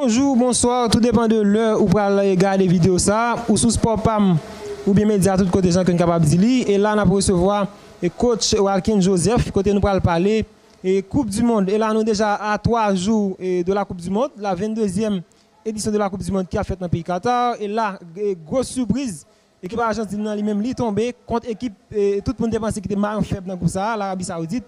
Bonjour, bonsoir, tout dépend de l'heure où vous allez regarder la vidéo ça, ou sous Sport Pam, ou bien médias, tout côté gens qui sont capables de lire. Et là, on a recevoir le coach Walkin Joseph, côté nous allons parler et Coupe du Monde. Et là, nous déjà à 3 jours de la Coupe du Monde, la 22e édition de la Coupe du Monde qui a fait dans le pays Qatar. Et là, grosse surprise, l'équipe argentine lui-même est tombée contre l'équipe, tout le monde pensait qu'il était marrant faible dans le ça, l'Arabie Saoudite.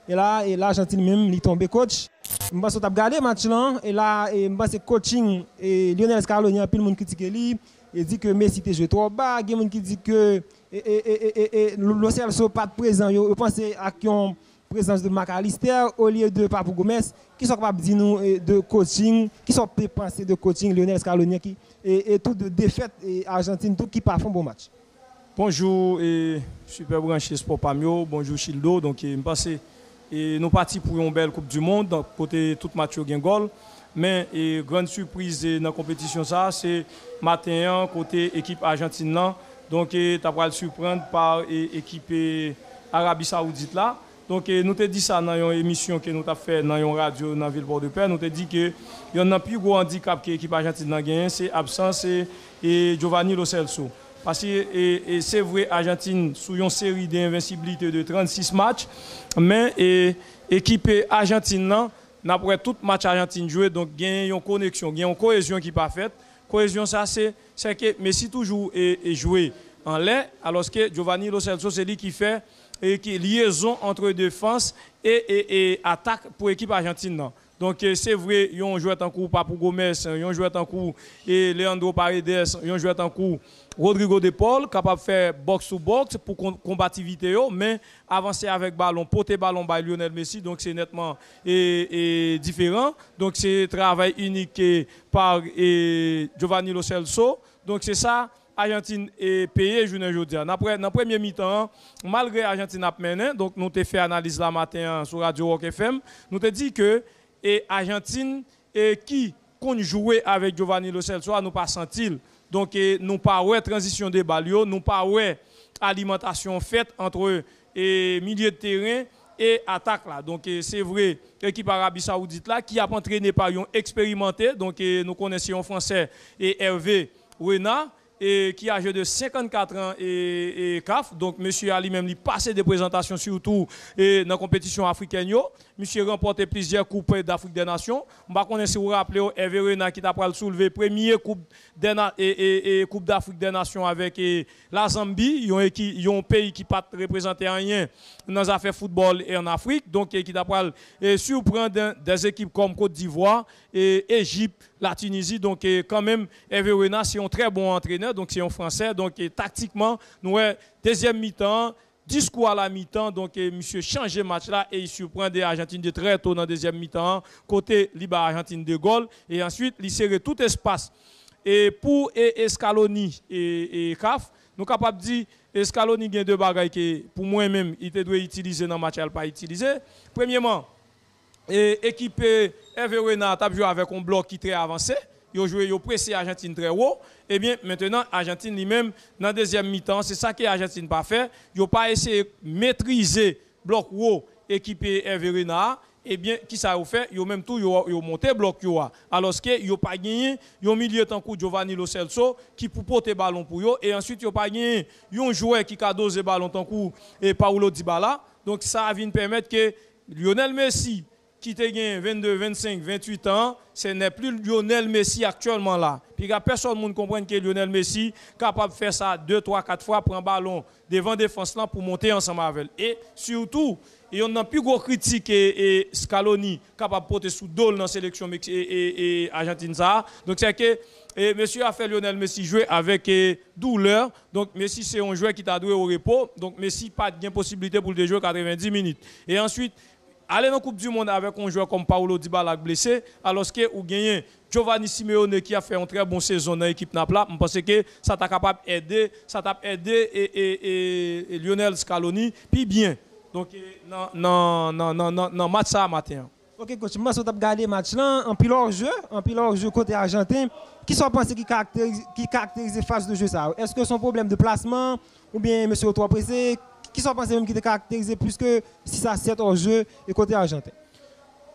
Et là, l'Argentine même est tombée coach. Je pense que regardé le match là, et là, je pense que coaching, et Lionel Scaloni, il y a plein de monde qui critique lui, il dit que Messi était joué trop bas, il y a des gens qui disent que Lo Celso pas présent, je pense à la présence de McAllister au lieu de Papu Gomez, qui sont capables de dire nous de coaching, qui sont pensés de coaching Lionel Scaloni, et tout de défaite et Argentine, tout qui pas fait un bon match. Bonjour, super branché Sport Pamio, bonjour Childo, donc je pense et nous partis pour une belle Coupe du Monde, donc côté tout match au goal. Mais grande surprise dans la compétition ça, c'est matin côté équipe argentine là. Donc tu vas le surprendre par équipe Arabie Saoudite là. Donc nous te dit ça dans une émission que nous avons fait dans une radio dans la ville Port-de-Paix, nous te dit que il y a un plus gros handicap que l'équipe argentine a gagné, c'est l'absence et Giovanni Lo Celso. Parce que c'est vrai, l'Argentine, sous une série d'invincibilité de 36 matchs, mais l'équipe argentine, après tout match Argentine joué, donc il y a une connexion, il y a une cohésion qui n'est pas faite. Cohésion, ça, c'est que Messi toujours est joué en l'air, alors que Giovanni Lo Celso, c'est lui qui fait liaison entre défense et attaque pour l'équipe argentine. Donc c'est vrai, ils ont joué en cours Papu Gomez, ils ont joué en cours Leandro Paredes, ils ont joué en cours Rodrigo De Paul, capable de faire box to box pour combativité, mais avancer avec ballon, porter ballon par Lionel Messi, donc c'est nettement différent. Donc c'est travail unique par Giovanni Lo Celso. Donc c'est ça. Argentine est payée journée aujourd'hui. Dans le premier mi-temps, malgré l'Argentine a mené, donc nous avons fait analyse la matin sur Radio Rock FM, nous avons dit que Argentine qui jouait avec Giovanni Lo Celso, nous pas senti. Donc nous pas ouais transition de balio, nous pas ouais alimentation faite entre milieu de terrain et attaque là. Donc c'est vrai, l'équipe Arabie Saoudite là qui a entraîné par un expérimenté, donc nous connaissions en français et Hervé Renard, qui a âgé de 54 ans et CAF. Donc, monsieur a lui-même passé des présentations surtout dans la compétition africaine. Monsieur a remporté plusieurs coupes d'Afrique des Nations. Je ne sais pas si vous vous rappelez, Hervé Renard qui a soulevé la première coupe d'Afrique des Nations avec la Zambie. Ils ont un pays qui n'a pas représenté rien dans les affaires football et en Afrique. Donc, qui a surprendre des équipes comme Côte d'Ivoire, Égypte, la Tunisie. Donc, quand même, Hervé Renard, c'est un très bon entraîneur. Donc, c'est un Français. Donc, tactiquement, nous, deuxième mi-temps, discours à la mi-temps. Donc, monsieur change le match là et il surprend des Argentines de très tôt dans la deuxième mi-temps. Côté libre Argentine de goal. Et ensuite, il serre tout espace. Et pour Scaloni et CAF, nous sommes capables de dire que Scaloni a deux bagages que pour moi-même, il doit utiliser dans le match, il pas utiliser. Premièrement, l'équipe Hervé Renard a joué avec un bloc qui est très avancé. Ils ont joué, ils ont pressé l'Argentine très haut. Et bien, maintenant, l'Argentine lui-même, dans la deuxième mi-temps, c'est ça que l'Argentine n'a pas fait. Ils n'ont pas essayé de maîtriser le bloc haut équipé Hervé Renard. Eh bien, qui ça a fait? Ils ont même tout, ils ont monté le bloc. Alors qu'ils n'ont pas gagné, ils ont mis le temps de Giovanni Lo Celso qui pour porter le ballon pour eux. Et ensuite, ils n'ont pas gagné, ils ont joué qui a dosé le ballon tant que Paulo Dybala. Donc, ça vient permettre que Lionel Messi, qui a gagné 22, 25, 28 ans, ce n'est plus Lionel Messi actuellement là. Puis personne ne comprend que Lionel Messi est capable de faire ça 2, 3, 4 fois, prendre un ballon devant défense là pour monter ensemble avec elle. Et surtout, il y a un plus gros critique et Scaloni capable de porter sous dol dans la sélection et Argentine ça. Donc c'est que monsieur a fait Lionel Messi jouer avec douleur. Donc Messi c'est un joueur qui t'a doué au repos. Donc Messi pas de possibilité pour le jouer 90 minutes. Et ensuite aller dans la Coupe du Monde avec un joueur comme Paulo Dybala blessé, alors que vous gagnez Giovanni Simeone qui a fait une très bonne saison dans l'équipe Napla, je pense que ça t'a capable d'aider, et Lionel Scaloni, puis bien. Donc, non, match ça matin. Ok, coach, moi, je vais regarder le match là, en pile jeu côté argentin. Qui sont pensés qui caractérise la phase de jeu ça? Est-ce que c'est un problème de placement ou bien monsieur Otto pressé? Qui sont pensés même qui te caractérise plus que 6 à 7 hors jeu et côté argentin?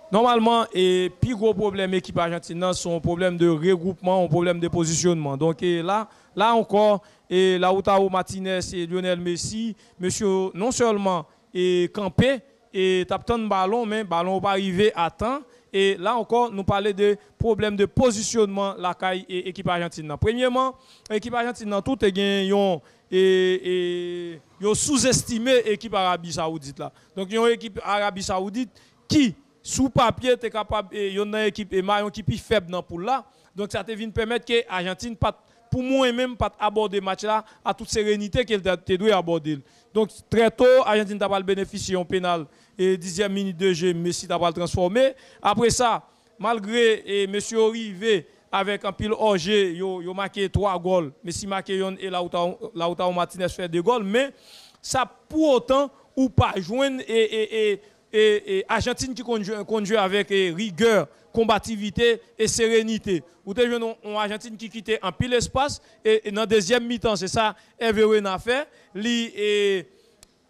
Normalement, et plus gros problème équipe argentine, c'est un problème de regroupement, un problème de positionnement. Donc là encore, et Lautaro Martinez et Lionel Messi, monsieur non seulement est campé et tape le ballon, mais le ballon pas arrivé à temps. Et là encore, nous parlons de problème de positionnement la caille et équipe argentine. Premièrement, l'équipe argentine tout est gagné et sous-estimé l'équipe Arabie Saoudite là. Donc il y a une équipe Arabie Saoudite qui sous papier est capable et y a une équipe et maillon qui plus faible dans pour là. Donc ça te vient permettre que l'Argentine pour moi même pas aborder le match là à toute sérénité qu'elle doit aborder. Donc très tôt l'Argentine a pas bénéficié en pénal et 10e minute de jeu Messi a pas transformé. Après ça malgré monsieur arrivé avec un pile orgé, yo marqué 3 goals. Messi marqué un et Lautaro Martinez fait 2 goals mais ça pour autant ou pas joindre et Argentine qui conduit avec rigueur, combativité et sérénité. Vous avez une Argentine qui quitte un pile espace et dans la deuxième mi-temps, c'est ça Everton a fait.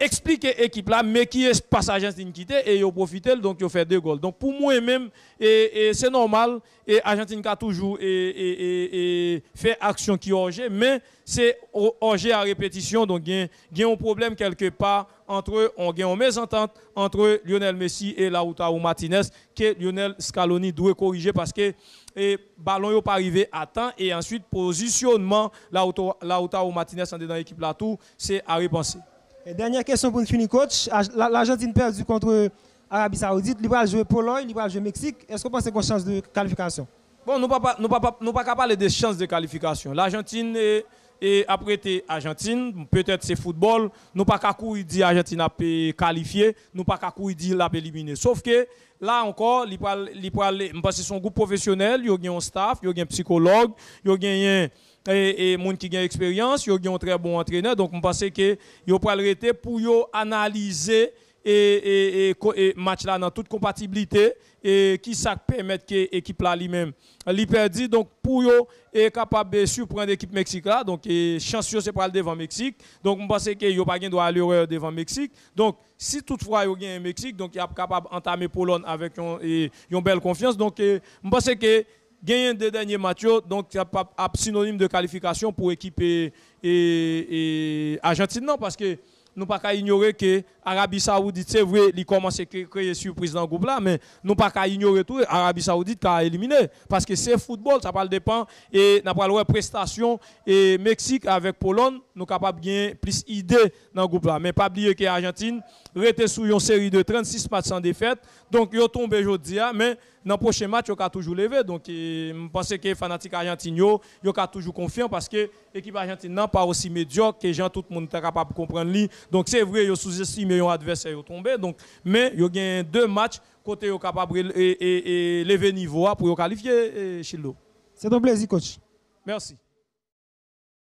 Expliquer l'équipe là, mais qui est pas Argentine quitté et ils ont profité, donc ils ont fait 2 goals. Donc pour moi même, c'est normal, et Argentine a toujours fait action qui est orgé, mais c'est orgé à répétition, donc il y a un problème quelque part entre on a une mésentente entre Lionel Messi et Lautaro Martinez que Lionel Scaloni doit corriger parce que le ballon n'est pas arrivé à temps et ensuite positionnement Lautaro Martinez dans l'équipe là tout, c'est à repenser. Et dernière question pour nous finir, coach. L'Argentine perdue contre l'Arabie Saoudite. Il va jouer Pologne, il va jouer Mexique. Est-ce que vous pensez qu'on a une chance de qualification? Bon, nous ne pouvons pas parler de chances de qualification. L'Argentine est apprêtée Argentine. Peut-être c'est football. Nous ne pouvons pas dire l'Argentine a qualifié. Nous ne pouvons pas dire l'a éliminé. Sauf que là encore, parce que son groupe professionnel, il y a un staff, il y a un psychologue, il y a et monde qui a expérience, il y a un très bon entraîneur, donc je pense que il peut arrêter pour analyser et match là dans toute compatibilité et qui ça permet que l'équipe là lui-même lui perdit donc pour être capable de surprendre l'équipe Mexique là donc chanceux c'est pour aller devant Mexique donc je pense que il pas gain droit à l'erreur devant Mexique donc si toutefois il gagne Mexique donc il est capable d'entamer Pologne avec une belle confiance donc je pense que gagner deux derniers matchs, donc c'est pas synonyme de qualification pour l'équipe Argentine, non, parce que nous ne pouvons pas ignorer que l'Arabie Saoudite, c'est vrai, il commence à créer surprise dans le groupe là, mais nous ne pouvons pas ignorer tout, l'Arabie Saoudite qui a éliminé, parce que c'est football, ça parle dépend, et nous avons pas prestation, et Mexique avec Pologne, nous sommes capables de gagner plus d'idées dans le groupe là, mais pas oublier que l'Argentine reste sur une série de 36 matchs sans défaite, donc ils ont tombé aujourd'hui, mais dans le prochain match, ils ont toujours levé. Donc, je pense que les fanatiques argentins, ils ont toujours confiance parce que l'équipe argentine n'est pas aussi médiocre que tout le monde est capable de comprendre. Donc, c'est vrai, ils ont sous-estimé leur adversaire, ils ont tombé. Donc, mais ils ont gagné 2 matchs côté ils sont capables de lever niveau pour qualifier Chilo. C'est un plaisir, coach. Merci.